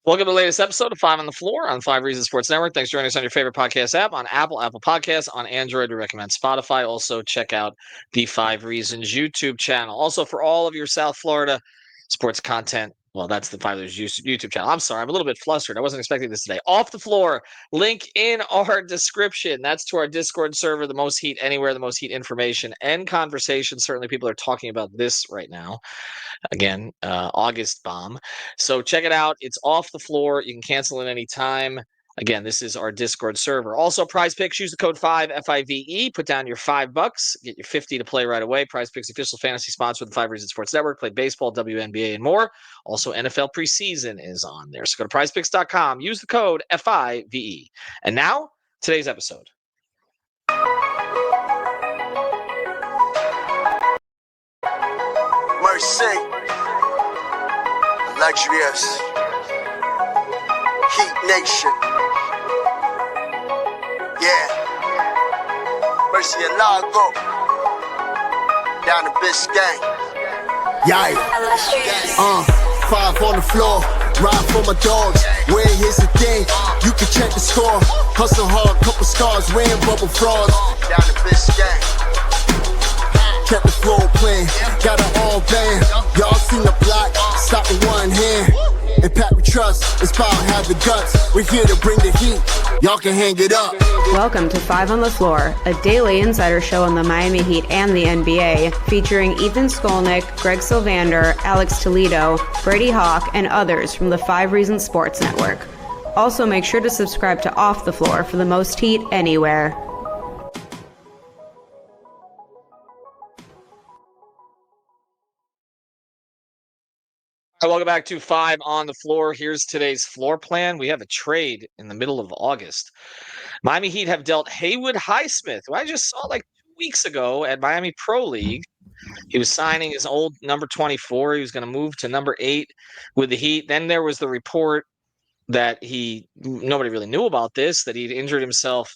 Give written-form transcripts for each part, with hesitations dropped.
Welcome to the latest episode of Five on the Floor on 5 Reasons Sports Network. Thanks for joining us on your favorite podcast app, on Apple Podcasts, on Android. We recommend Spotify. Also, check out the 5 Reasons YouTube channel. Also, for all of your South Florida sports content, well, that's the 5 Reasons YouTube channel. I'm sorry, I'm a little bit flustered. I wasn't expecting this today. Off the Floor, link in our description. That's to our Discord server, the most heat anywhere, the most heat information and conversation. Certainly, people are talking about this right now. Again, August bomb. So check it out. It's off the floor. You can cancel it any time. Again, this is our Discord server. Also, Prize Picks. Use the code 5 FIVE. Put down your $5. Get your 50 to play right away. Prize Picks, official fantasy sponsor of the 5 Reasons Sports Network. Play baseball, WNBA, and more. Also, NFL preseason is on there. So go to PrizePicks.com. Use the code FIVE. And now, today's episode. Mercy, luxurious, Heat Nation, yeah, Mercy and Lago, down to Biscayne, yeah, 5 on the floor, ride for my dogs, where here's the thing, you can check the score, hustle hard, couple scars, wearing bubble frauds, down to Biscayne. Kept the floor playing, got it all banned. Y'all seen the block, stop with one hand. And Pat we trust, Inspire have the guts. We're here to bring the heat, y'all can hang it up. Welcome to 5 on the Floor, a daily insider show on the Miami Heat and the NBA, featuring Ethan Skolnick, Greg Sylvander, Alex Toledo, Brady Hawk, and others from the 5 Reasons Sports Network. Also, make sure to subscribe to Off the Floor for the most heat anywhere. All right, welcome back to 5 on the Floor. Here's today's floor plan. We have a trade in the middle of August. Miami Heat have dealt Haywood Highsmith, who I just saw like 2 weeks ago at Miami Pro League. He was signing his old number 24. He was going to move to number 8 with the Heat. Then there was the report that nobody really knew about this, that he'd injured himself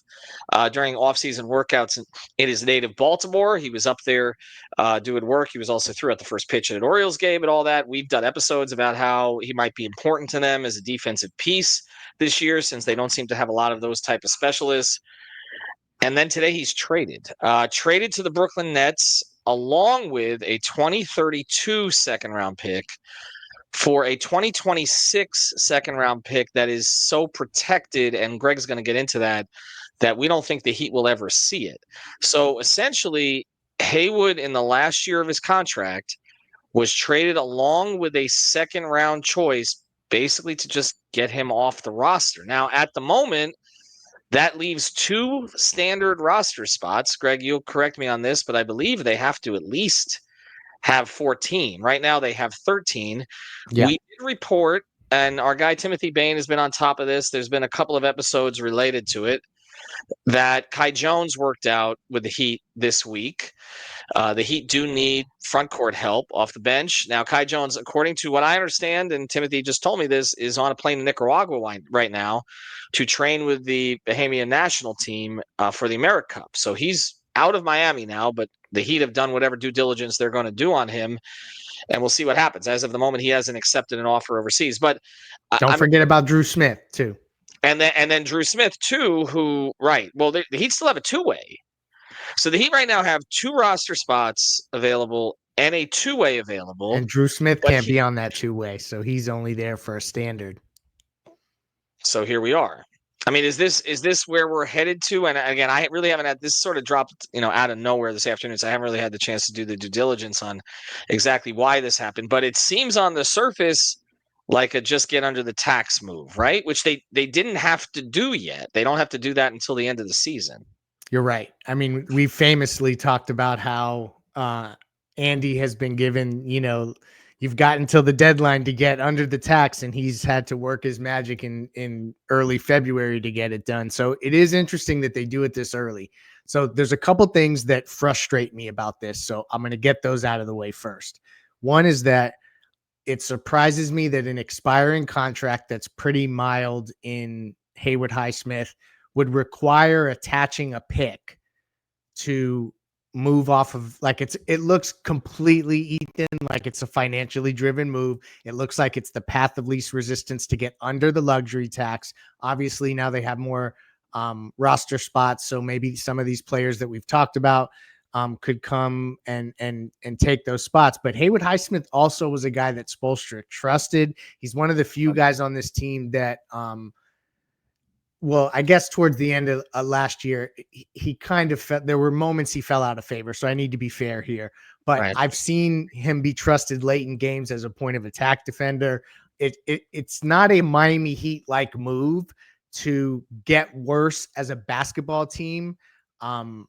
during offseason workouts in his native Baltimore. He was up there doing work. He was also threw out the first pitch at an Orioles game and all that. We've done episodes about how he might be important to them as a defensive piece this year, since they don't seem to have a lot of those type of specialists. And then today he's traded to the Brooklyn Nets, along with a 2032 second-round pick for a 2026 second-round pick that is so protected, and Greg's going to get into that we don't think the Heat will ever see it. So essentially, Haywood, in the last year of his contract, was traded along with a second-round choice, basically to just get him off the roster. Now, at the moment, that leaves 2 standard roster spots. Greg, you'll correct me on this, but I believe they have to at least have 14. Right now they have 13. Yeah. We did report, and our guy Timothy Bain has been on top of this. There's been a couple of episodes related to it, that Kai Jones worked out with the Heat this week. The Heat do need front court help off the bench. Now, Kai Jones, according to what I understand, and Timothy just told me this, is on a plane to Nicaragua right now to train with the Bahamian national team for the America Cup. So he's out of Miami now, but the Heat have done whatever due diligence they're going to do on him, and we'll see what happens. As of the moment, he hasn't accepted an offer overseas. But don't forget about Drew Smith too, and then Drew Smith too, who well, the Heat still have a 2-way. So the Heat right now have 2 roster spots available and a 2-way available. And Drew Smith can't be on that 2-way, so he's only there for a standard. So here we are. I mean, is this where we're headed to? And again, I really haven't had this sort of dropped, out of nowhere this afternoon. So I haven't really had the chance to do the due diligence on exactly why this happened. But it seems on the surface like a just get under the tax move, right? Which they didn't have to do yet. They don't have to do that until the end of the season. You're right. I mean, we famously talked about how Andy has been given, you've got until the deadline to get under the tax, and he's had to work his magic in early February to get it done. So it is interesting that they do it this early. So there's a couple things that frustrate me about this. So I'm going to get those out of the way first. One is that it surprises me that an expiring contract that's pretty mild in Haywood Highsmith would require attaching a pick to move off of like it looks completely, Ethan, like it's a financially driven move. It looks like it's the path of least resistance to get under the luxury tax. Obviously now they have more roster spots, so maybe some of these players that we've talked about could come and take those spots. But Haywood Highsmith also was a guy that Spoelstra trusted. He's one of the few guys on this team that well, I guess towards the end of last year, he kind of felt there were moments he fell out of favor. So I need to be fair here, but Right. I've seen him be trusted late in games as a point of attack defender. It's not a Miami Heat like move to get worse as a basketball team. And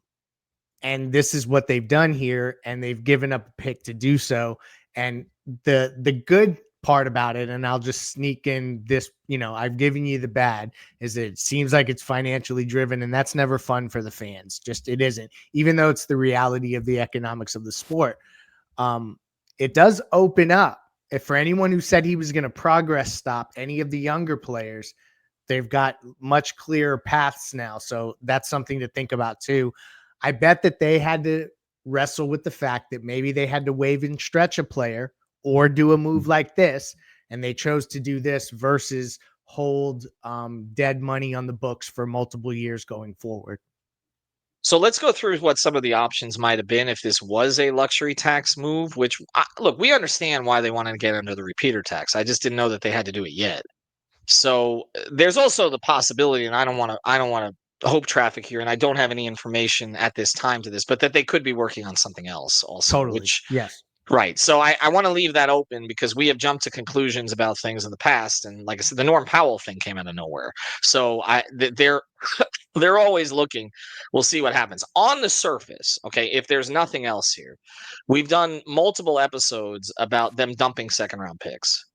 this is what they've done here, and they've given up a pick to do so. And the good part about it, and I'll just sneak in this, I've given you the bad, is that it seems like it's financially driven, and that's never fun for the fans. Just it isn't, even though it's the reality of the economics of the sport. It does open up, if for anyone who said he was going to progress stop any of the younger players, they've got much clearer paths now. So that's something to think about too. I bet that they had to wrestle with the fact that maybe they had to waive and stretch a player or do a move like this, and they chose to do this versus hold dead money on the books for multiple years going forward. So let's go through what some of the options might have been if this was a luxury tax move, which, look, we understand why they wanted to get under the repeater tax. I just didn't know that they had to do it yet. So there's also the possibility, and I don't want to hope traffic here, and I don't have any information at this time to this, but that they could be working on something else also. Totally. Which, yes. Right. So I want to leave that open because we have jumped to conclusions about things in the past, and like I said, the Norm Powell thing came out of nowhere. So they're they're always looking. We'll see what happens on the surface. Okay, if there's nothing else here, we've done multiple episodes about them dumping second round picks.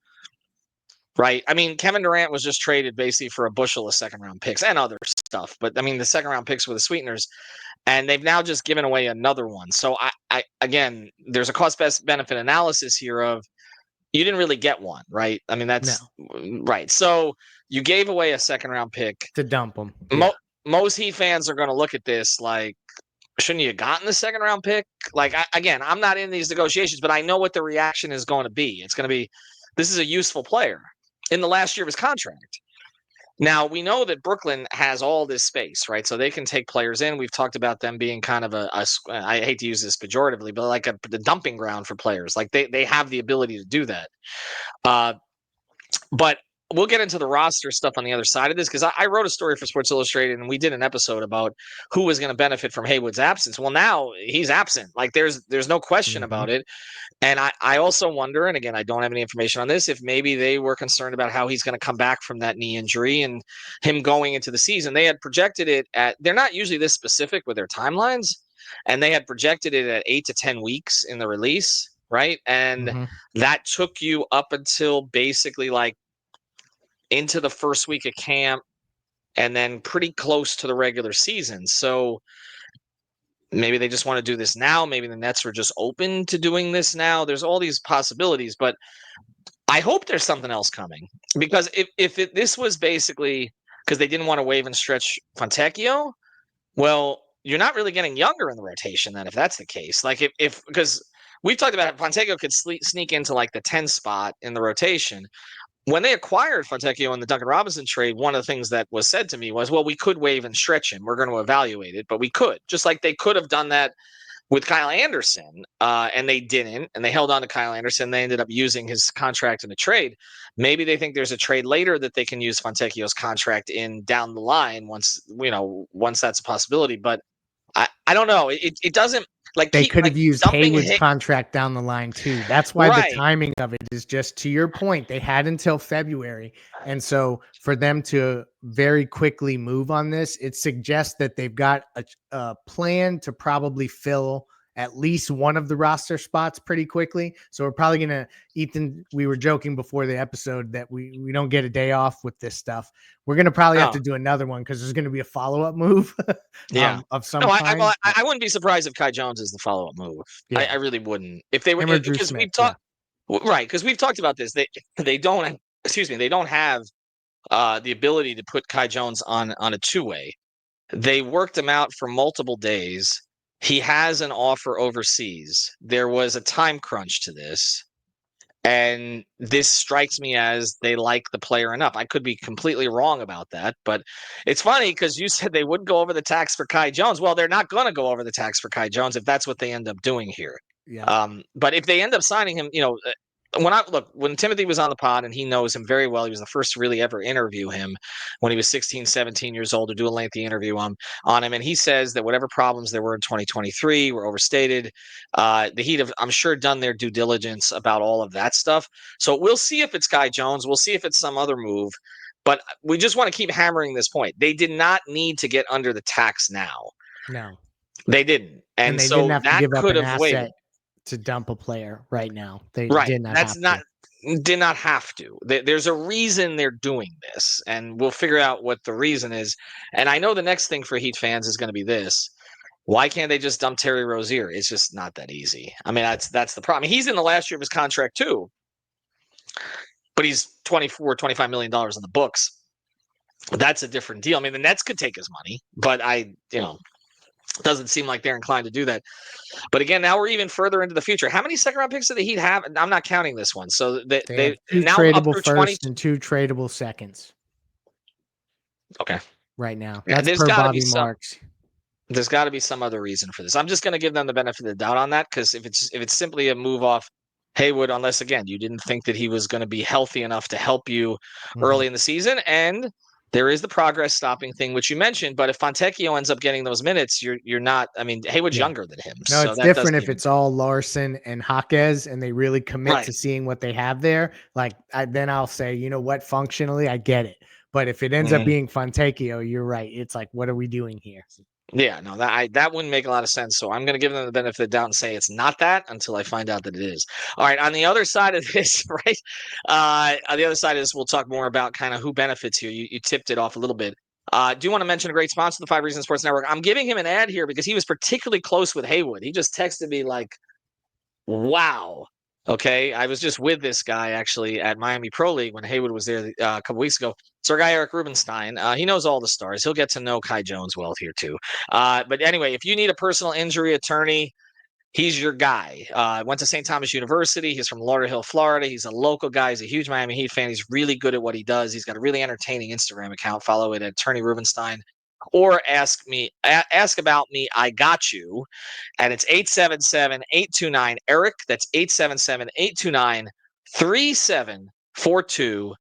Right. I mean, Kevin Durant was just traded basically for a bushel of second round picks and other stuff. But I mean, the second round picks were the sweeteners, and they've now just given away another one. So I again, there's a cost benefit analysis here of you didn't really get one, right? I mean, that's right. So you gave away a second round pick to dump them. Yeah. Most Heat fans are going to look at this like, shouldn't you have gotten the second round pick? Like, again, I'm not in these negotiations, but I know what the reaction is going to be. It's going to be, this is a useful player in the last year of his contract. Now, we know that Brooklyn has all this space, right? So they can take players in. We've talked about them being kind of I hate to use this pejoratively, but like the dumping ground for players. Like they have the ability to do that. But we'll get into the roster stuff on the other side of this because I wrote a story for Sports Illustrated and we did an episode about who was going to benefit from Haywood's absence. Well, now he's absent. Like there's no question about it. And I also wonder, and again, I don't have any information on this, if maybe they were concerned about how he's going to come back from that knee injury and him going into the season. They had projected it they're not usually this specific with their timelines, and they had projected it at 8 to 10 weeks in the release, right? And that took you up until basically like into the first week of camp and then pretty close to the regular season. So maybe they just want to do this now. Maybe the Nets are just open to doing this now. There's all these possibilities, but I hope there's something else coming because if this was basically because they didn't want to waive and stretch Fontecchio, well, you're not really getting younger in the rotation then if that's the case. Like if because we've talked about Fontecchio could sneak into like the 10 spot in the rotation. When they acquired Fontecchio in the Duncan Robinson trade, one of the things that was said to me was, well, we could waive and stretch him. We're going to evaluate it, but we could. Just like they could have done that with Kyle Anderson, and they didn't, and they held on to Kyle Anderson. They ended up using his contract in a trade. Maybe they think there's a trade later that they can use Fontecchio's contract in down the line once that's a possibility. But I don't know. It doesn't. Like they could have used Haywood's contract contract down the line too. That's why the timing of it is just to your point. They had until February. And so for them to very quickly move on this, it suggests that they've got a plan to probably fill at least one of the roster spots pretty quickly. So we're probably going to, Ethan, we were joking before the episode that we don't get a day off with this stuff. We're going to probably have to do another one because there's going to be a follow-up move of some kind. I wouldn't be surprised if Kai Jones is the follow-up move. Yeah. I really wouldn't. If they were, because we've talked, right, because we've talked about this. They don't have the ability to put Kai Jones on a two-way. They worked him out for multiple days. He has an offer overseas. There was a time crunch to this. And this strikes me as they like the player enough. I could be completely wrong about that, but it's funny because you said they wouldn't go over the tax for Kai Jones. Well, they're not going to go over the tax for Kai Jones if that's what they end up doing here. Yeah. But if they end up signing him, when Timothy was on the pod, and he knows him very well, he was the first to really ever interview him when he was 16, 17 years old, to do a lengthy interview on him. And he says that whatever problems there were in 2023 were overstated. The Heat have, I'm sure, done their due diligence about all of that stuff. So we'll see if it's Kai Jones. We'll see if it's some other move. But we just want to keep hammering this point. They did not need to get under the tax now. No. They didn't. And And they so didn't have to that give up could an have waited. asset to dump a player right now. They Right. did not That's have not to. did not have to. There's a reason they're doing this, and we'll figure out what the reason is. And I know the next thing for Heat fans is going to be this. Why can't they just dump Terry Rozier? It's just not that easy. I mean, that's the problem. He's in the last year of his contract too, but he's $25 million on the books. That's a different deal. I mean, the Nets could take his money, but it doesn't seem like they're inclined to do that. But again, now we're even further into the future. How many second round picks do the Heat have? I'm not counting this one. So They have two now up tradable through 20. firsts and two tradable seconds Okay. right now. Yeah, That's there's per got to be Bobby some. Marks. There's got to be some other reason for this. I'm just going to give them the benefit of the doubt on that, because if it's simply a move off Haywood, unless again you didn't think that he was going to be healthy enough to help you early in the season, and there is the progress stopping thing which you mentioned. But if Fontecchio ends up getting those minutes, you're not. I mean, Haywood's Yeah. younger than him, No, so it's that different doesn't if even. it's all Larson and Jaquez and they really commit Right. to seeing what they have there. Like then I'll say, you know what, functionally, I get it. But if it ends up being Fontecchio, you're right. It's like, what are we doing here? Yeah, no, that wouldn't make a lot of sense. So I'm going to give them the benefit of the doubt and say it's not that until I find out that it is. All right, on the other side of this, right? On the other side of this, we'll talk more about kind of who benefits here. You tipped it off a little bit. Do you want to mention a great sponsor, the 5 Reasons Sports Network? I'm giving him an ad here because he was particularly close with Haywood. He just texted me like, wow. Okay, I was just with this guy actually at Miami Pro League when Haywood was there a couple weeks ago. So our guy Eric Rubenstein, he knows all the stars. He'll get to know Kai Jones well here too. But anyway, if you need a personal injury attorney, he's your guy. Went to St. Thomas University. He's from Lauderhill, Florida. He's a local guy. He's a huge Miami Heat fan. He's really good at what he does. He's got a really entertaining Instagram account. Follow it at Attorney Rubenstein. Or ask about me. I got you. And it's 877-829-ERIC. That's 877-829-3742.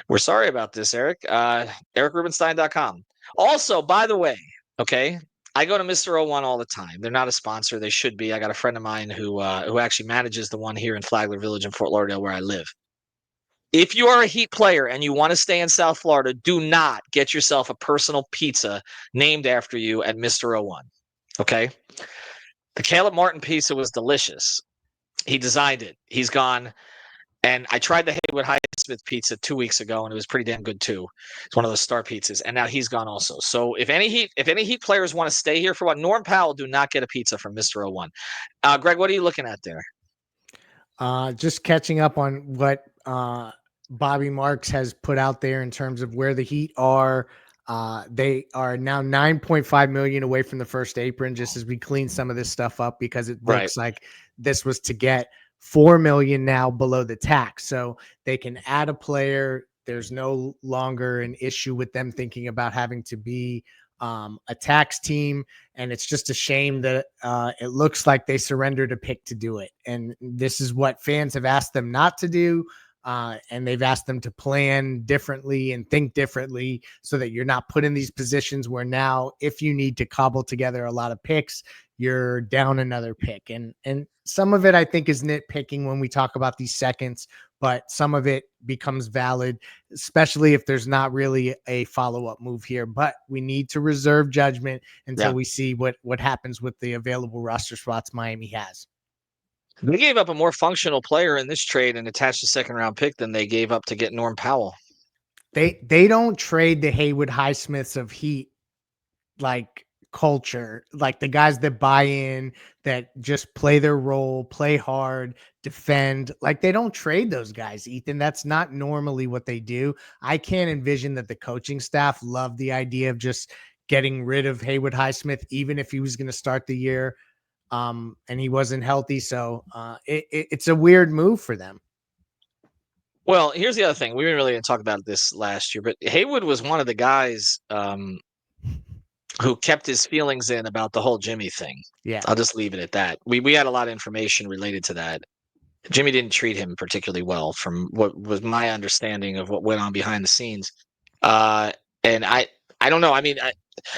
We're sorry about this, Eric. EricRubenstein.com. Also, by the way, okay, I go to Mr. 01 all the time. They're not a sponsor. They should be. I got a friend of mine who actually manages the one here in Flagler Village in Fort Lauderdale where I live. If you are a Heat player and you want to stay in South Florida, do not get yourself a personal pizza named after you at Mr. 01. Okay? The Caleb Martin pizza was delicious. He designed it. He's gone. And I tried the Haywood Highsmith pizza 2 weeks ago, and it was pretty damn good too. It's one of those star pizzas, and now he's gone also. So if any Heat players want to stay here for what, Norm Powell, do not get a pizza from Mr. 01. Greg, what are you looking at there? Just catching up on what Bobby Marks has put out there in terms of where the Heat are. They are now $9.5 million away from the first apron, just as we clean some of this stuff up, because it looks like this was to get $4 million now below the tax. So they can add a player. There's no longer an issue with them thinking about having to be a tax team. And it's just a shame that it looks like they surrendered a pick to do it. And this is what fans have asked them not to do. And they've asked them to plan differently and think differently so that you're not put in these positions where now, if you need to cobble together a lot of picks, you're down another pick. And some of it, I think, is nitpicking when we talk about these seconds, but some of it becomes valid, especially if there's not really a follow-up move here. But we need to reserve judgment until we see what happens with the available roster spots Miami has. They gave up a more functional player in this trade and attached a second-round pick than they gave up to get Norm Powell. They don't trade the Haywood Highsmiths of Heat like culture, like the guys that buy in, that just play their role, play hard, defend. Like, they don't trade those guys, Ethan. That's not normally what they do. I can't envision that the coaching staff love the idea of just getting rid of Haywood Highsmith, even if he was going to start the year and he wasn't healthy. So it's a weird move for them. Well, here's the other thing. We didn't really talk about this last year, but Haywood was one of the guys who kept his feelings in about the whole Jimmy thing. Yeah. I'll just leave it at that. We had a lot of information related to that. Jimmy didn't treat him particularly well, from what was my understanding of what went on behind the scenes. And I don't know. I mean,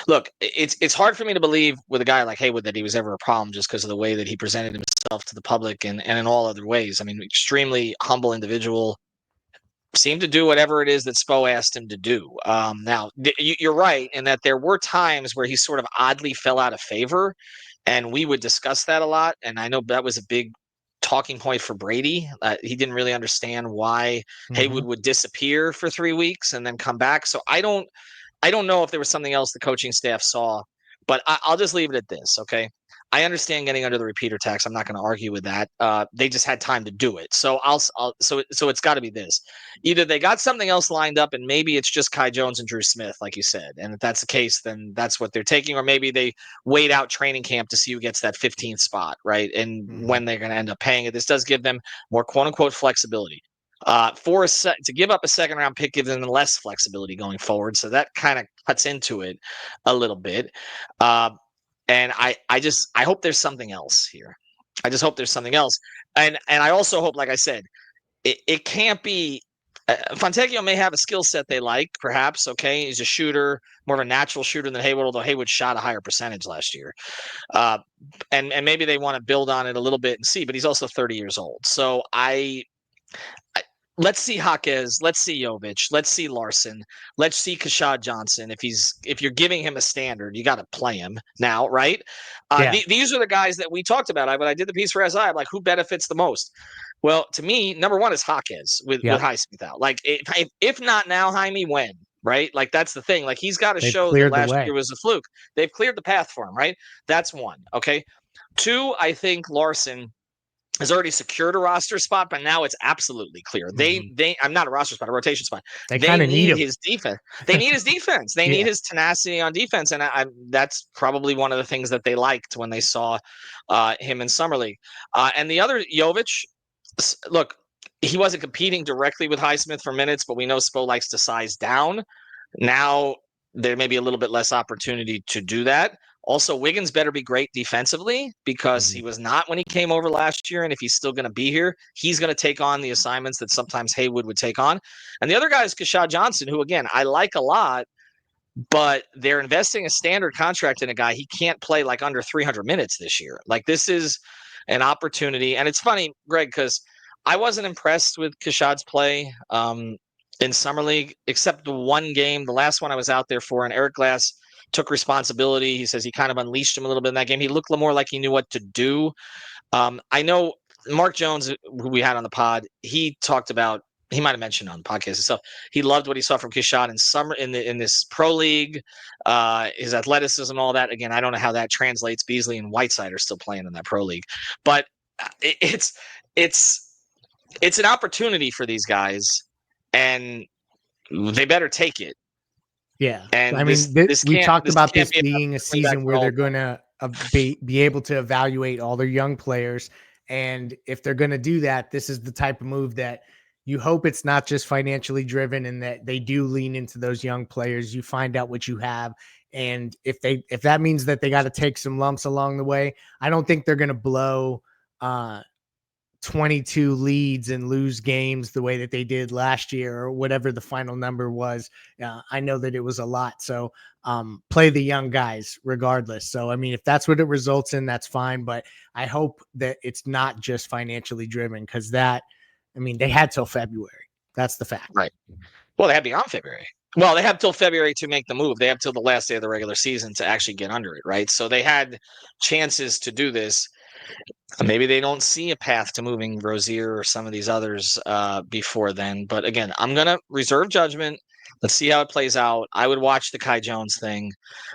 look, it's hard for me to believe with a guy like Haywood that he was ever a problem just because of the way that he presented himself to the public and in all other ways. I mean, extremely humble individual. Seemed to do whatever it is that Spo asked him to do. Now, you're right in that there were times where he sort of oddly fell out of favor, and we would discuss that a lot. And I know that was a big talking point for Brady. He didn't really understand why Haywood would disappear for 3 weeks and then come back. So I don't know if there was something else the coaching staff saw, but I'll just leave it at this, okay? I understand getting under the repeater tax. I'm not going to argue with that. They just had time to do it, so so it's got to be this. Either they got something else lined up, and maybe it's just Kai Jones and Drew Smith, like you said. And if that's the case, then that's what they're taking. Or maybe they wait out training camp to see who gets that 15th spot, right? And when they're going to end up paying it. This does give them more "quote unquote" flexibility. To give up a second round pick gives them less flexibility going forward, so that kind of cuts into it a little bit. And I hope there's something else here. I just hope there's something else, and I also hope, like I said, it can't be. Fontecchio may have a skill set they like, perhaps. Okay, he's a shooter, more of a natural shooter than Haywood, although Haywood shot a higher percentage last year. And maybe they want to build on it a little bit and see, but he's also 30 years old. So let's see Jaquez, let's see Jovic, let's see Larson, let's see Kashad Johnson. If you're giving him a standard, you got to play him now, right? These are the guys that we talked about. When I did the piece for SI, I'm like, who benefits the most? Well, to me, number one is Jaquez with Highsmith out. Like, if not now, Jaime, when? Right? Like, that's the thing. Like, he's got to show that last year was a fluke. They've cleared the path for him, right? That's one. Okay. Two, I think Larson has already secured a roster spot, but now it's absolutely clear. I'm not a roster spot, a rotation spot. They kind of need his defense. They need his defense. They need his tenacity on defense, and that's probably one of the things that they liked when they saw him in summer league. And the other, Jovic, look, he wasn't competing directly with Highsmith for minutes, but we know Spo likes to size down. Now there may be a little bit less opportunity to do that. Also, Wiggins better be great defensively because he was not when he came over last year. And if he's still going to be here, he's going to take on the assignments that sometimes Haywood would take on. And the other guy is Kashad Johnson, who, again, I like a lot, but they're investing a standard contract in a guy. He can't play like under 300 minutes this year. Like, this is an opportunity. And it's funny, Greg, because I wasn't impressed with Kashad's play in Summer League, except the one game, the last one I was out there for, and Eric Glass took responsibility. He says he kind of unleashed him a little bit in that game. He looked more like he knew what to do. I know Mark Jones, who we had on the pod, he talked about, he might have mentioned on the podcast itself, he loved what he saw from Kashad in this pro league, his athleticism, all that. Again, I don't know how that translates. Beasley and Whiteside are still playing in that pro league, but it's an opportunity for these guys, and they better take it. Yeah. And I mean, we talked about this being a season where they're going to be able to evaluate all their young players. And if they're going to do that, this is the type of move that you hope it's not just financially driven and that they do lean into those young players. You find out what you have. And if that means that they got to take some lumps along the way, I don't think they're going to blow 22 leads and lose games the way that they did last year or whatever the final number was. I know that it was a lot. So play the young guys regardless. So, I mean, if that's what it results in, that's fine. But I hope that it's not just financially driven because they had till February. That's the fact. Right. Well, they had beyond February. Well, they have till February to make the move. They have till the last day of the regular season to actually get under it, right? So they had chances to do this. Maybe they don't see a path to moving Rozier or some of these others before then. But again, I'm going to reserve judgment. Let's see how it plays out. I would watch the Kai Jones thing.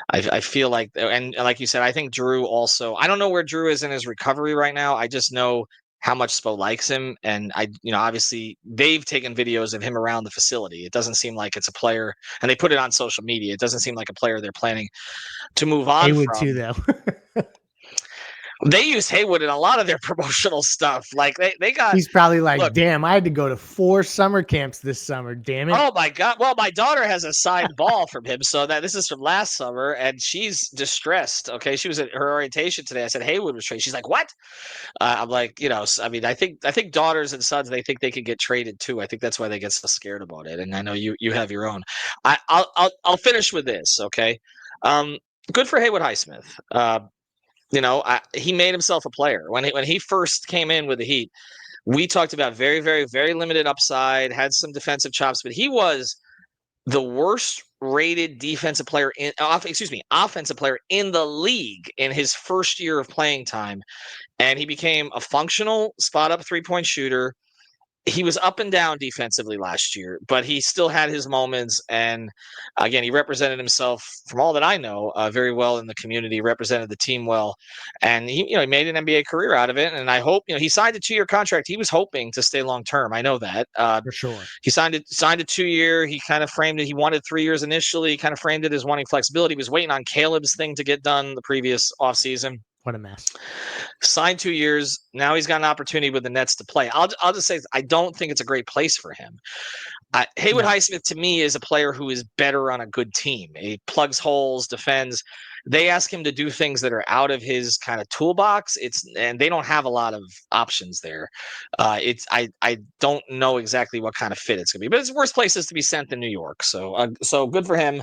I feel like, and like you said, I think Drew also, I don't know where Drew is in his recovery right now. I just know how much Spo likes him. And obviously they've taken videos of him around the facility. It doesn't seem like it's a player, and they put it on social media. It doesn't seem like a player they're planning to move on Haywood from. too, though. They use Haywood in a lot of their promotional stuff. Like they got. He's probably like, look, damn, I had to go to 4 summer camps this summer. Damn it. oh my God. Well, my daughter has a signed ball from him. So this is from last summer, and she's distressed. Okay. She was at her orientation today. I said, Haywood was traded. She's like, what? I'm like, I mean, I think daughters and sons, they think they can get traded too. I think that's why they get so scared about it. And I know you have your own. I'll finish with this. Okay. Good for Haywood Highsmith. He made himself a player when he first came in with the Heat. We talked about very, very, very limited upside, had some defensive chops, but he was the worst rated offensive player in the league in his first year of playing time. And he became a functional spot up 3-point shooter. He was up and down defensively last year, but he still had his moments. And again, he represented himself, from all that I know, very well in the community, represented the team well. And he made an NBA career out of it. And I hope, he signed a 2-year contract. He was hoping to stay long-term. I know that. For sure. He signed a 2-year. He kind of framed it. He wanted 3 years initially. He kind of framed it as wanting flexibility. He was waiting on Caleb's thing to get done the previous offseason. What a mess. Signed 2 years. Now he's got an opportunity with the Nets to play. I'll just say I don't think it's a great place for him. Haywood Highsmith to me is a player who is better on a good team. He plugs holes, defends. They ask him to do things that are out of his kind of toolbox. And they don't have a lot of options there. I don't know exactly what kind of fit it's gonna be, but it's worse places to be sent than New York. So good for him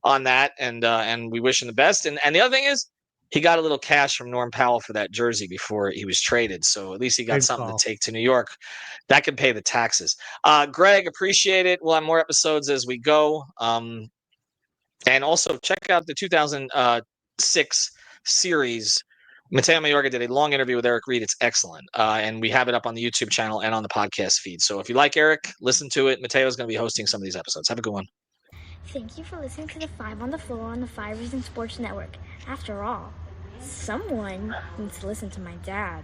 on that, and we wish him the best. And the other thing is, he got a little cash from Norm Powell for that jersey before he was traded. So at least he got something to take to New York that can pay the taxes. Greg, appreciate it. We'll have more episodes as we go. And also check out the 2006 series. Mateo Mayorga did a long interview with Eric Reed. It's excellent. And we have it up on the YouTube channel and on the podcast feed. So if you like Eric, listen to it. Mateo is going to be hosting some of these episodes. Have a good one. Thank you for listening to the 5 on the Floor on the 5 Reasons Sports Network. After all, someone needs to listen to my dad.